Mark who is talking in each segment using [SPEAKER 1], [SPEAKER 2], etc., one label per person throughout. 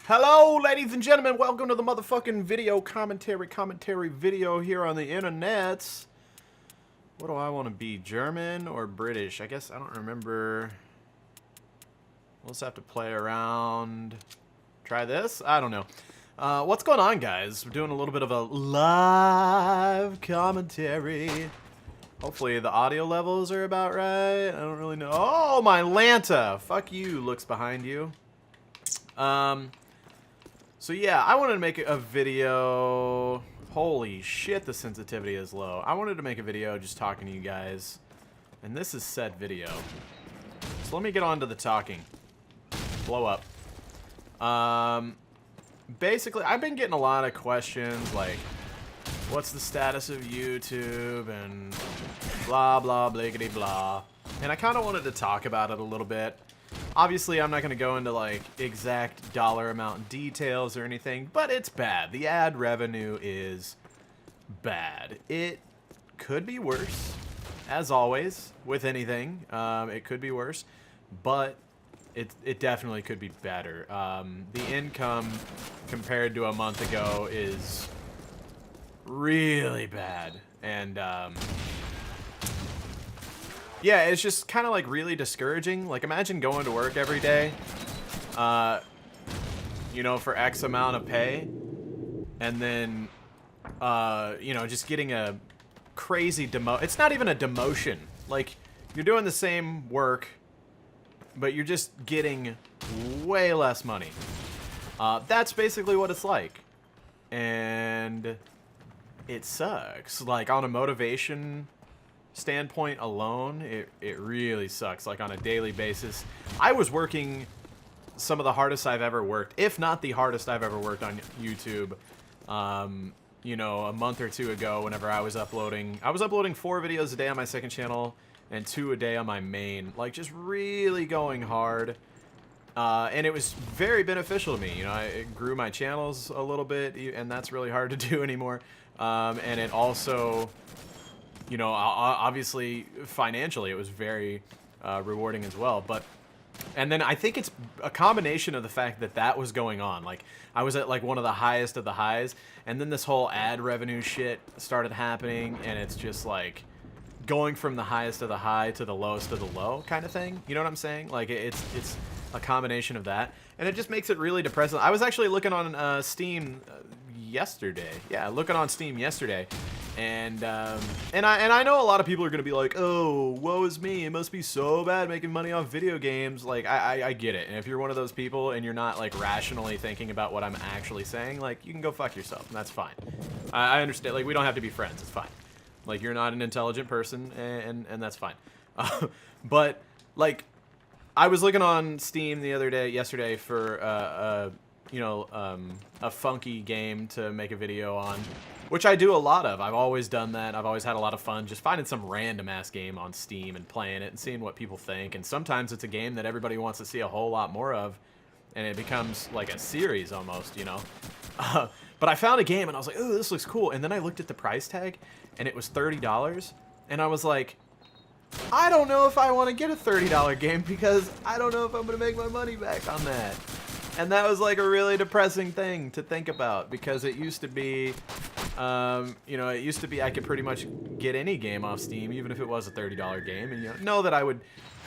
[SPEAKER 1] Hello, ladies and gentlemen. Welcome to the motherfucking video commentary video here on the internets. What do I want to be? German or British? I guess I don't remember. We'll just have to play around. Try this? I don't know. What's going on, guys? We're doing a little bit of a live commentary. Hopefully the audio levels are about right. I don't really know. Oh, my Lanta! Fuck you, looks behind you. So yeah, I wanted to make a video. Holy shit, the sensitivity is low. I wanted to make a video just talking to you guys. And this is said video. So let me get on to the talking. Blow up. Basically, I've been getting a lot of questions like, what's the status of YouTube and blah, blah, bliggity, blah. And I kind of wanted to talk about it a little bit. Obviously, I'm not going to go into, like, exact dollar amount details or anything, but it's bad. The ad revenue is bad. It could be worse, as always, with anything. It could be worse, but it definitely could be better. The income compared to a month ago is really bad, and yeah, it's just kind of like really discouraging. Like, imagine going to work every day, you know, for X amount of pay, and then, you know, just getting a crazy it's not even a demotion. Like, you're doing the same work, but you're just getting way less money. That's basically what it's like. And it sucks. Like, on a motivation standpoint alone, it really sucks. Like, on a daily basis, I was working some of the hardest I've ever worked, if not the hardest I've ever worked on YouTube. You know, a month or two ago, whenever I was uploading 4 videos a day on my second channel and 2 a day on my main, like, just really going hard. And it was very beneficial to me. You know, it grew my channels a little bit, and that's really hard to do anymore. And it also, you know, obviously financially it was very rewarding as well. But, and then I think it's a combination of the fact that that was going on. Like, I was at like one of the highest of the highs, and then this whole ad revenue shit started happening, and it's just like going from the highest of the high to the lowest of the low kind of thing. You know what I'm saying? Like, it's a combination of that, and it just makes it really depressing. I was actually looking on Steam yesterday. Yeah, looking on Steam yesterday, and I know a lot of people are gonna be like, oh, woe is me, it must be so bad making money off video games. Like, I get it, and if you're one of those people and you're not like rationally thinking about what I'm actually saying, like, you can go fuck yourself, and that's fine. I understand. Like, we don't have to be friends. It's fine. Like, you're not an intelligent person, and that's fine. But like, I was looking on Steam yesterday for you know, a funky game to make a video on, which I do a lot of. I've always done that. I've always had a lot of fun just finding some random ass game on Steam and playing it and seeing what people think. And sometimes it's a game that everybody wants to see a whole lot more of, and it becomes like a series almost, you know. But I found a game and I was like, oh, this looks cool. And then I looked at the price tag and it was $30, and I was like, I don't know if I want to get a $30 game because I don't know if I'm going to make my money back on that. And that was like a really depressing thing to think about, because it used to be, you know, I could pretty much get any game off Steam, even if it was a $30 game, and you know that I would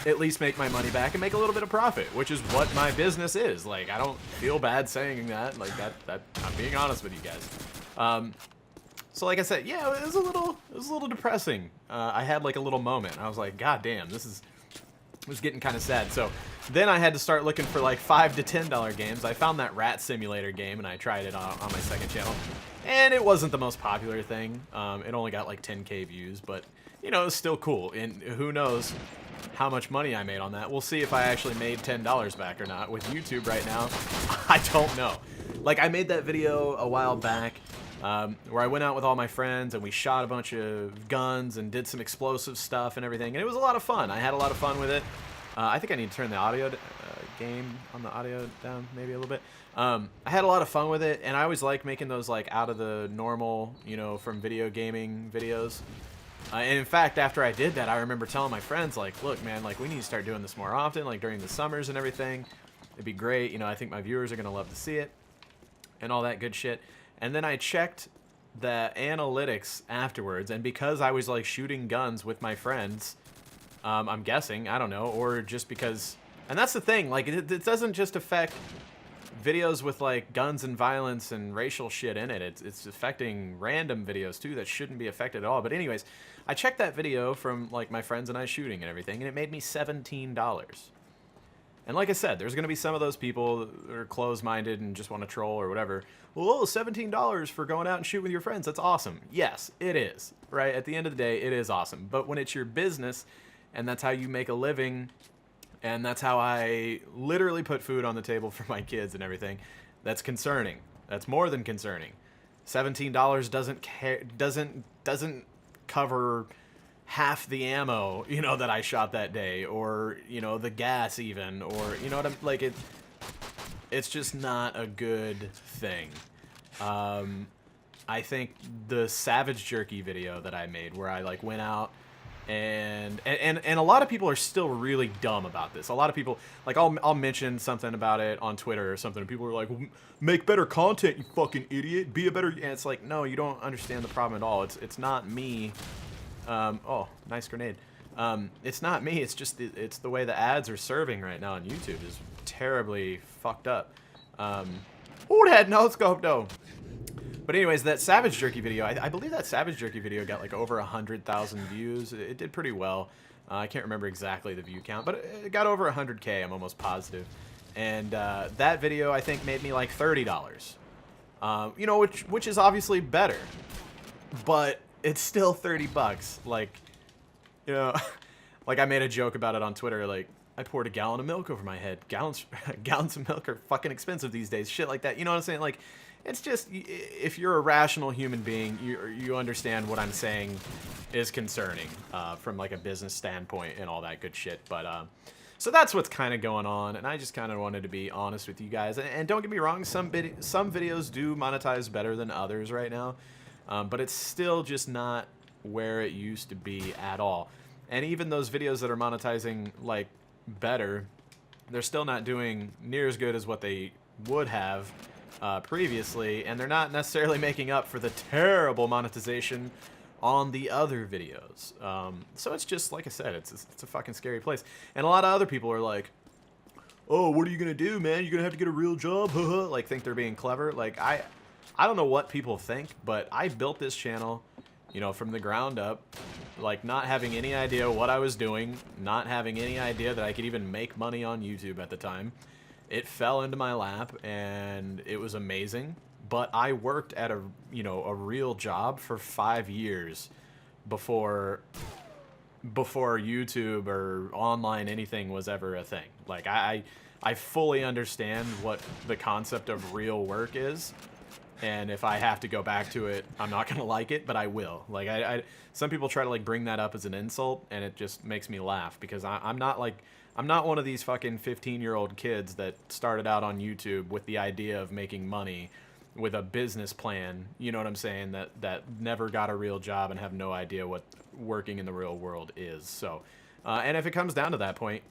[SPEAKER 1] at least make my money back and make a little bit of profit, which is what my business is. Like, I don't feel bad saying that. Like, that I'm being honest with you guys. So like I said, yeah, it was a little depressing. I had like a little moment. I was like, God damn, it was getting kind of sad. So then I had to start looking for like $5 to $10 games. I found that Rat Simulator game, and I tried it on my second channel, and it wasn't the most popular thing. It only got like 10K views, but you know, it's still cool. And who knows how much money I made on that. We'll see if I actually made $10 back or not. With YouTube right now, I don't know. Like, I made that video a while back, where I went out with all my friends and we shot a bunch of guns and did some explosive stuff and everything, and it was a lot of fun. I had a lot of fun with it. I think I need to turn the audio game on the audio down maybe a little bit. I had a lot of fun with it, and I always like making those like out of the normal, you know, from video gaming videos. And in fact, after I did that, I remember telling my friends, like, look, man, like, we need to start doing this more often, like during the summers and everything. It'd be great. You know, I think my viewers are going to love to see it and all that good shit. And then I checked the analytics afterwards, and because I was like shooting guns with my friends, I'm guessing, I don't know, or just because, and that's the thing, like it doesn't just affect videos with like guns and violence and racial shit in it. It's affecting random videos too that shouldn't be affected at all. But anyways, I checked that video from like my friends and I shooting and everything, and it made me $17. And like I said, there's going to be some of those people that are closed-minded and just want to troll or whatever. Well, $17 for going out and shoot with your friends, that's awesome. Yes, it is, right? At the end of the day, it is awesome. But when it's your business and that's how you make a living and that's how I literally put food on the table for my kids and everything, that's concerning. That's more than concerning. $17 doesn't cover half the ammo, you know, that I shot that day, or, you know, the gas even, or, you know what I'm, like, it's just not a good thing. I think the Savage Jerky video that I made, where I, like, went out, and a lot of people are still really dumb about this. A lot of people, like, I'll mention something about it on Twitter or something, and people are like, make better content, you fucking idiot, be a better, and it's like, no, you don't understand the problem at all. It's not me. Oh, nice grenade. It's not me, it's just it's the way the ads are serving right now on YouTube is terribly fucked up. Who had no scope though? But anyways, that Savage Jerky video, I believe that Savage Jerky video got like over 100,000 views. It did pretty well. I can't remember exactly the view count, but it got over 100K, I'm almost positive. And that video, I think, made me like $30. You know, which is obviously better. But it's still $30. Like, you know, like I made a joke about it on Twitter. Like, I poured a gallon of milk over my head. Gallons of milk are fucking expensive these days. Shit like that. You know what I'm saying? Like, it's just, if you're a rational human being, you understand what I'm saying is concerning from like a business standpoint and all that good shit. But so that's what's kind of going on, and I just kind of wanted to be honest with you guys. And don't get me wrong, some videos do monetize better than others right now. But it's still just not where it used to be at all. And even those videos that are monetizing, like, better, they're still not doing near as good as what they would have previously, and they're not necessarily making up for the terrible monetization on the other videos. So it's just, like I said, it's a fucking scary place. And a lot of other people are like, oh, what are you gonna do, man? You're gonna have to get a real job? Like, think they're being clever. Like, I don't know what people think, but I built this channel, you know, from the ground up, like not having any idea what I was doing, not having any idea that I could even make money on YouTube at the time. It fell into my lap and it was amazing, but I worked at a real job for 5 years before YouTube or online anything was ever a thing. Like I fully understand what the concept of real work is. And if I have to go back to it, I'm not going to like it, but I will. Like, some people try to, like, bring that up as an insult, and it just makes me laugh, because I'm not one of these fucking 15-year-old kids that started out on YouTube with the idea of making money with a business plan, you know what I'm saying, that never got a real job and have no idea what working in the real world is. So, and if it comes down to that point,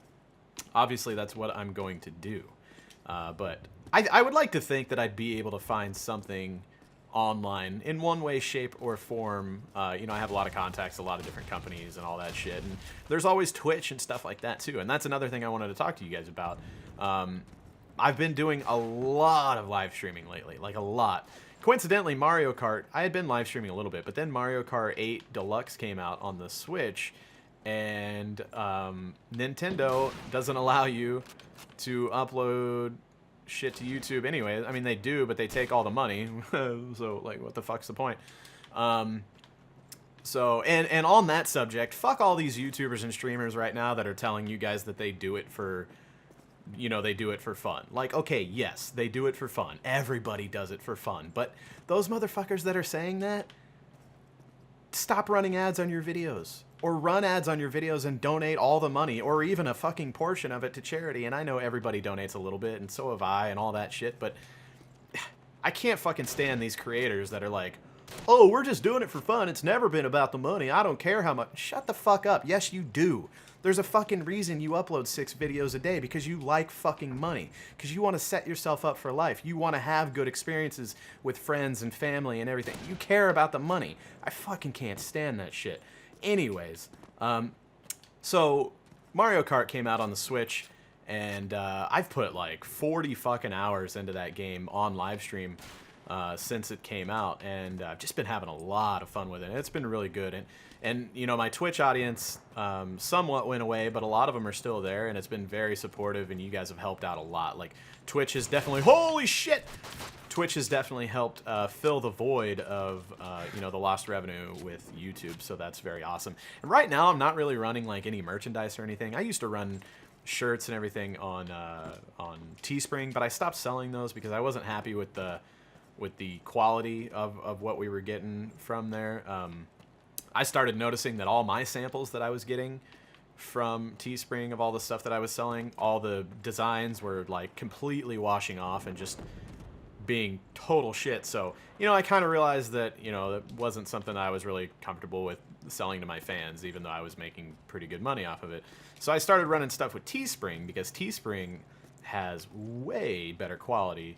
[SPEAKER 1] obviously that's what I'm going to do. But I would like to think that I'd be able to find something online in one way, shape, or form. You know, I have a lot of contacts, a lot of different companies and all that shit. And there's always Twitch and stuff like that, too. And that's another thing I wanted to talk to you guys about. I've been doing a lot of live streaming lately, like a lot. Coincidentally, Mario Kart, I had been live streaming a little bit, but then Mario Kart 8 Deluxe came out on the Switch, and Nintendo doesn't allow you to upload shit to YouTube anyway. I mean, they do, but they take all the money. So, like, what the fuck's the point? So, and on that subject, fuck all these YouTubers and streamers right now that are telling you guys that they do it for, you know, they do it for fun. Like, okay, yes, they do it for fun. Everybody does it for fun. But those motherfuckers that are saying that, stop running ads on your videos. Or run ads on your videos and donate all the money, or even a fucking portion of it to charity. And I know everybody donates a little bit, and so have I, and all that shit, but I can't fucking stand these creators that are like, oh, we're just doing it for fun. It's never been about the money. I don't care how much. Shut the fuck up. Yes, you do. There's a fucking reason you upload 6 videos a day, because you like fucking money. Because you want to set yourself up for life. You want to have good experiences with friends and family and everything. You care about the money. I fucking can't stand that shit. Anyways, so Mario Kart came out on the Switch, and I've put like 40 fucking hours into that game on live stream since it came out, and I've just been having a lot of fun with it. It's been really good, and you know, my Twitch audience somewhat went away, but a lot of them are still there, and it's been very supportive, and you guys have helped out a lot. Like, Twitch has definitely, holy shit! Twitch has definitely helped fill the void of, you know, the lost revenue with YouTube, so that's very awesome. And right now, I'm not really running like any merchandise or anything. I used to run shirts and everything on Teespring, but I stopped selling those because I wasn't happy with the quality of what we were getting from there. I started noticing that all my samples that I was getting from Teespring of all the stuff that I was selling, all the designs were like completely washing off and just being total shit. So, you know, I kind of realized that, you know, that wasn't something that I was really comfortable with selling to my fans, even though I was making pretty good money off of it. So I started running stuff with Teespring, because Teespring has way better quality.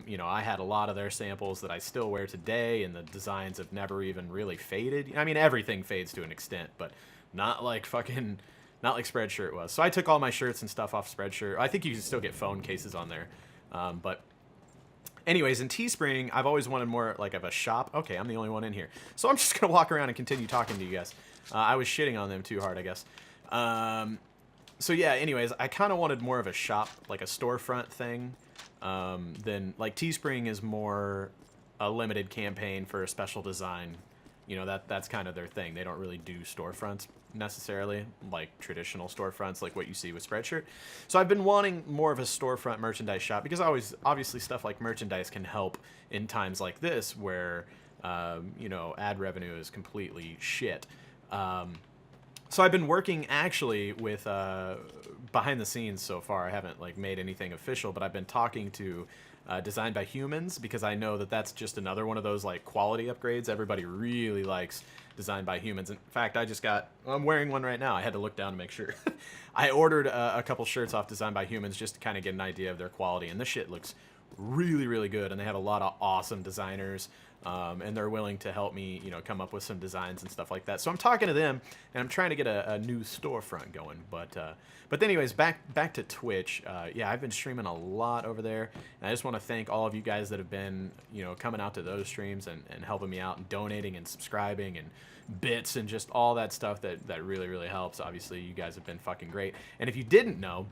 [SPEAKER 1] You know, I had a lot of their samples that I still wear today, and the designs have never even really faded. I mean, everything fades to an extent, but not like Spreadshirt was. So I took all my shirts and stuff off Spreadshirt. I think you can still get phone cases on there. But anyways, in Teespring, I've always wanted more like of a shop. Okay, I'm the only one in here. So I'm just going to walk around and continue talking to you guys. I was shitting on them too hard, I guess. So yeah, anyways, I kind of wanted more of a shop, like a storefront thing. Then like Teespring is more a limited campaign for a special design. You know, that's kind of their thing. They don't really do storefronts necessarily, like traditional storefronts like what you see with Spreadshirt. So I've been wanting more of a storefront merchandise shop, because obviously stuff like merchandise can help in times like this where, you know, ad revenue is completely shit. So I've been working actually with behind the scenes so far. I haven't like made anything official, but I've been talking to Designed by Humans, because I know that that's just another one of those like quality upgrades. Everybody really likes Designed by Humans. In fact, I'm wearing one right now. I had to look down to make sure. I ordered a couple shirts off Designed by Humans just to kind of get an idea of their quality, and this shit looks really, really good, and they have a lot of awesome designers. And they're willing to help me, you know, come up with some designs and stuff like that. So I'm talking to them, and I'm trying to get a new storefront going. But anyways, back to Twitch. Yeah, I've been streaming a lot over there, and I just want to thank all of you guys that have been, you know, coming out to those streams and helping me out and donating and subscribing and bits and just all that stuff that really, really helps. Obviously, you guys have been fucking great. And if you didn't know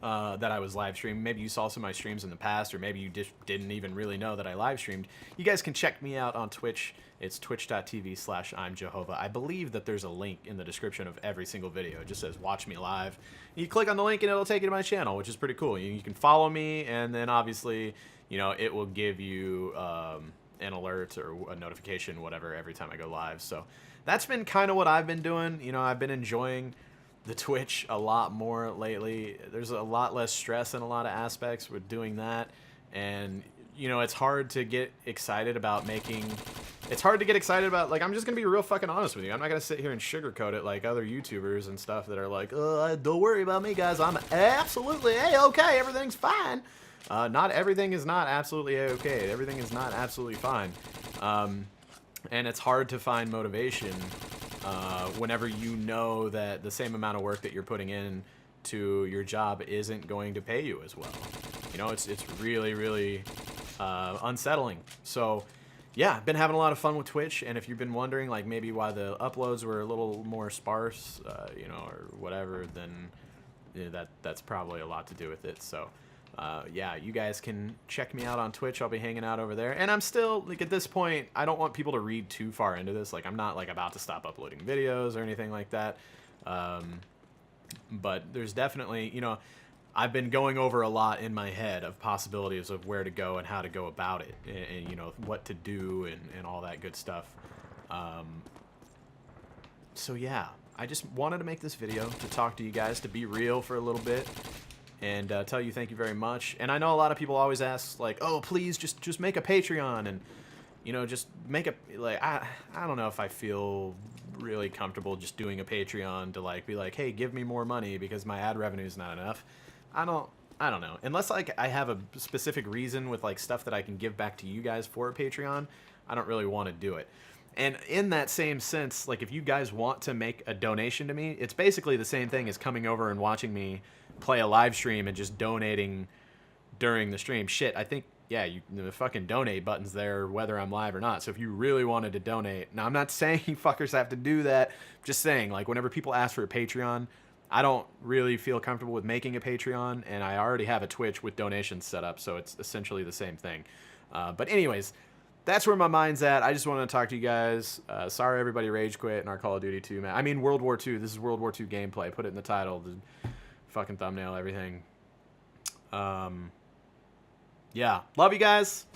[SPEAKER 1] that I was live streaming, maybe you saw some of my streams in the past, or maybe you just didn't even really know that I live streamed, you guys can check me out on Twitch. It's twitch.tv/I'mJehovah. I believe that there's a link in the description of every single video. It just says watch me live. You click on the link and it'll take you to my channel, which is pretty cool. You can follow me, and then obviously, you know, it will give you an alert or a notification, whatever, every time I go live. So that's been kind of what I've been doing. You know, I've been enjoying the Twitch a lot more lately. There's a lot less stress in a lot of aspects with doing that, and you know, it's hard to get excited about like, I'm just gonna be real fucking honest with you. I'm not gonna sit here and sugarcoat it like other YouTubers and stuff that are like, don't worry about me, guys, I'm absolutely A-okay, everything's fine. Not everything is not absolutely A-okay. Everything is not absolutely fine. And it's hard to find motivation whenever you know that the same amount of work that you're putting in to your job isn't going to pay you as well. You know, it's really, really unsettling. So yeah, I've been having a lot of fun with Twitch, and if you've been wondering like maybe why the uploads were a little more sparse, you know, or whatever, then you know, that's probably a lot to do with it. So yeah, you guys can check me out on Twitch. I'll be hanging out over there. And I'm still, like, at this point, I don't want people to read too far into this. Like, I'm not, like, about to stop uploading videos or anything like that. But there's definitely, you know, I've been going over a lot in my head of possibilities of where to go and how to go about it. And you know, what to do and all that good stuff. So, yeah, I just wanted to make this video to talk to you guys, to be real for a little bit. And tell you thank you very much. And I know a lot of people always ask, like, oh, please just make a Patreon. And you know, just make a, like, I don't know if I feel really comfortable just doing a Patreon to, like, be like, hey, give me more money because my ad revenue is not enough. I don't know. Unless, like, I have a specific reason with, like, stuff that I can give back to you guys for a Patreon, I don't really want to do it. And in that same sense, like, if you guys want to make a donation to me, it's basically the same thing as coming over and watching me play a live stream and just donating during the stream. Shit, I think, yeah, the fucking donate button's there whether I'm live or not. So if you really wanted to donate, now I'm not saying you fuckers have to do that. I'm just saying, like, whenever people ask for a Patreon, I don't really feel comfortable with making a Patreon, and I already have a Twitch with donations set up, so it's essentially the same thing. But anyways, that's where my mind's at. I just want to talk to you guys. Sorry everybody rage quit in our Call of Duty 2, man. I mean World War II. This is World War II gameplay. Put it in the title, the fucking thumbnail, everything. Yeah. Love you guys.